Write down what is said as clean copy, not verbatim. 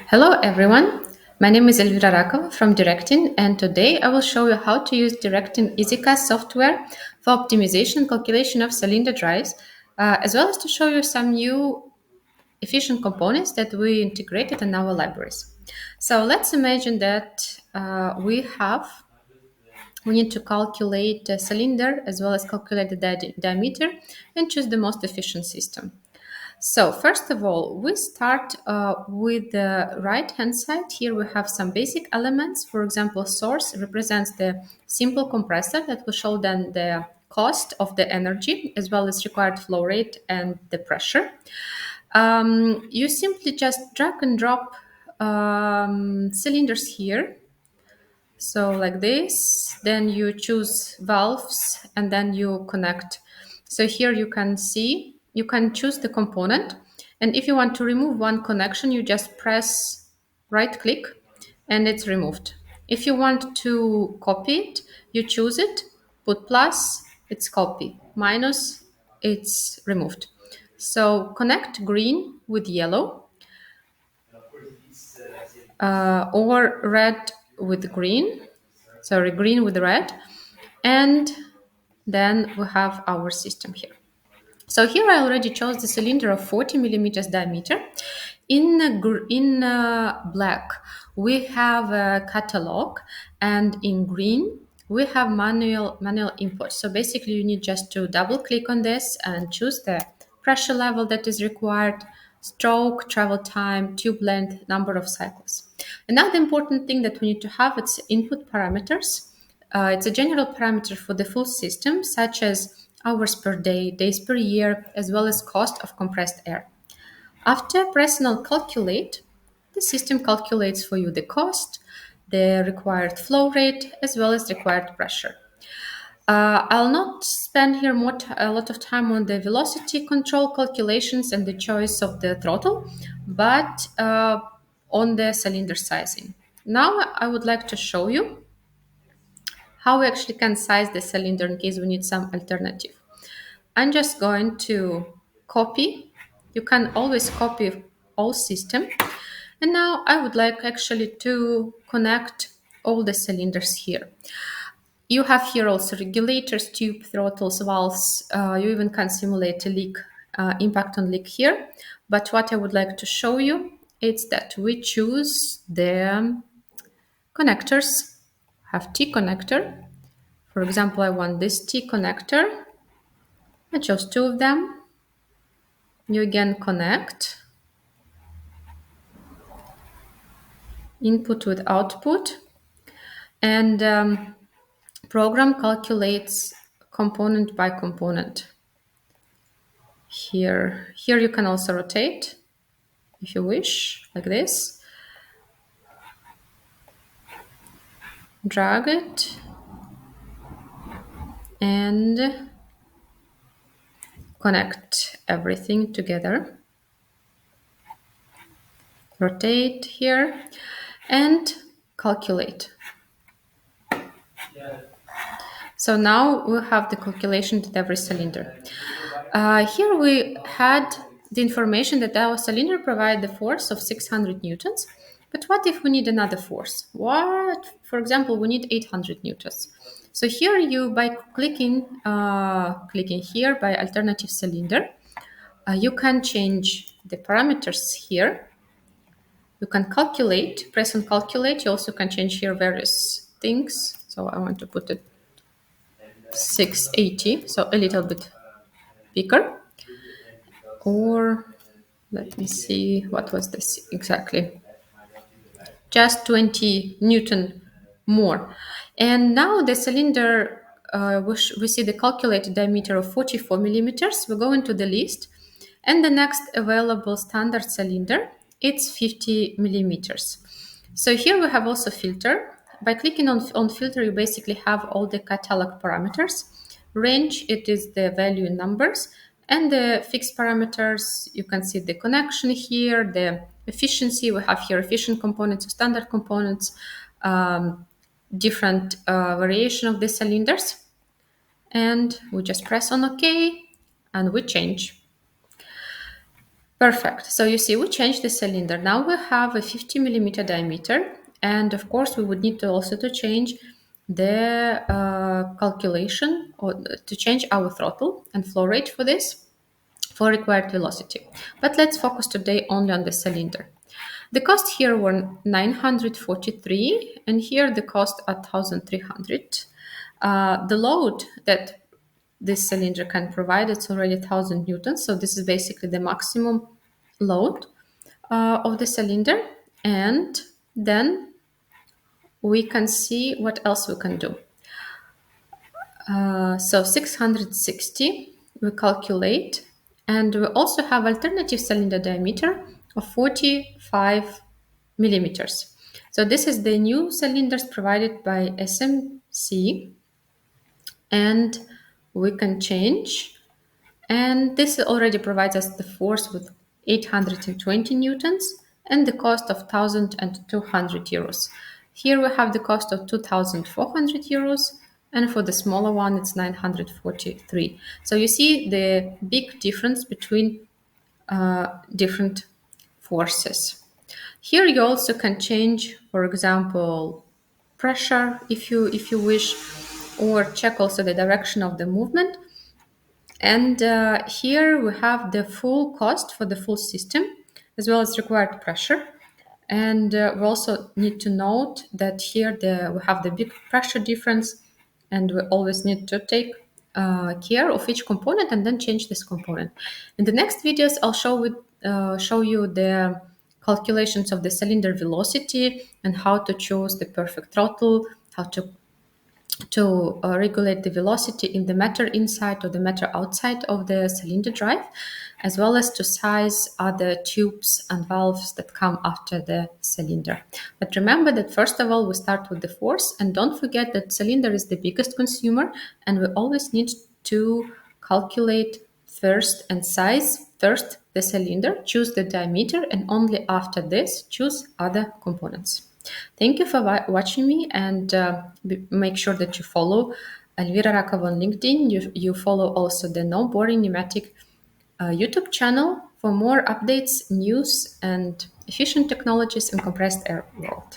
Hello everyone, my name is Elvira Rakova from Direktin, and today I will show you how to use Direktin EasyCas software for optimization and calculation of cylinder drives, as well as to show you some new efficient components that we integrated in our libraries. So let's imagine that we need to calculate the cylinder as well as calculate the diameter and choose the most efficient system. So first of all, we start with the right-hand side. Here we have some basic elements. For example, source represents the simple compressor that will show then the cost of the energy as well as required flow rate and the pressure. You simply just drag and drop cylinders here. So like this, then you choose valves and then you connect. So here you can see, you can choose the component. And if you want to remove one connection, you just press right click and it's removed. If you want to copy it, you choose it, put plus, it's copy, minus, it's removed. So connect green with yellow or red with green, sorry, green with red, and then we have our system here. So here I already chose the cylinder of 40 millimeters diameter. In black, we have a catalog, and in green, we have manual input. So basically, you need just to double click on this and choose the pressure level that is required, stroke, travel time, tube length, number of cycles. Another important thing that we need to have is input parameters. It's a general parameter for the full system, such as hours per day, days per year, as well as cost of compressed air. After pressing on calculate, the system calculates for you the cost, the required flow rate, as well as required pressure. I'll not spend here a lot of time on the velocity control calculations and the choice of the throttle, but on the cylinder sizing. Now I would like to show you how we actually can size the cylinder in case we need some alternative. I'm just going to copy. You can always copy all system. And now I would like actually to connect all the cylinders here. You have here also regulators, tube, throttles, valves. You even can simulate a leak, impact on leak here. But what I would like to show you is that we choose the connectors. Have T connector. For example, I want this T connector. I chose two of them. You again connect. Input with output. And program calculates component by component. Here you can also rotate if you wish, like this. Drag it and connect everything together. Rotate here and calculate. So now we have the calculation to every cylinder. Here we had the information that our cylinder provides the force of 600 newtons. But what if we need another force? What, for example, we need 800 newtons. So here you, by clicking here by alternative cylinder, you can change the parameters here. You can calculate, press on calculate. You also can change here various things. So I want to put it 680, so a little bit bigger. Or let me see, what was this exactly? Just 20 Newton more. And now the cylinder, we see the calculated diameter of 44 millimeters. We go into the list, and the next available standard cylinder, it's 50 millimeters. So here we have also filter. By clicking on filter, you basically have all the catalog parameters. Range, it is the value in numbers. And the fixed parameters, you can see the connection here, the efficiency. We have here efficient components, standard components, different variation of the cylinders. And we just press on OK and we change. Perfect. So you see, we changed the cylinder. Now we have a 50 millimeter diameter. And of course, we would need to also to change the calculation or to change our throttle and flow rate for this for required velocity. But let's focus today only on the cylinder. The cost here were 943 and here the cost at 1300. The load that this cylinder can provide, it's already 1000 newtons. So this is basically the maximum load of the cylinder. And then we can see what else we can do. So 660 we calculate, and we also have alternative cylinder diameter of 45 millimeters. So this is the new cylinders provided by SMC, and we can change. And this already provides us the force with 820 newtons and the cost of 1,200 euros. Here we have the cost of 2,400 euros, and for the smaller one, it's 943. So you see the big difference between different forces. Here you also can change, for example, pressure if you wish, or check also the direction of the movement. And here we have the full cost for the full system as well as required pressure. And we also need to note that here we have the big pressure difference, and we always need to take care of each component and then change this component. In the next videos, I'll show you the calculations of the cylinder velocity and how to choose the perfect throttle, how to regulate the velocity in the matter inside or the matter outside of the cylinder drive, as well as to size other tubes and valves that come after the cylinder. But remember that first of all, we start with the force, and don't forget that cylinder is the biggest consumer, and we always need to calculate first and size first the cylinder, choose the diameter, and only after this choose other components. Thank you for watching me, and make sure that you follow Elvira Rakov on LinkedIn. You follow also the No Boring Pneumatic YouTube channel for more updates, news, and efficient technologies in compressed air world.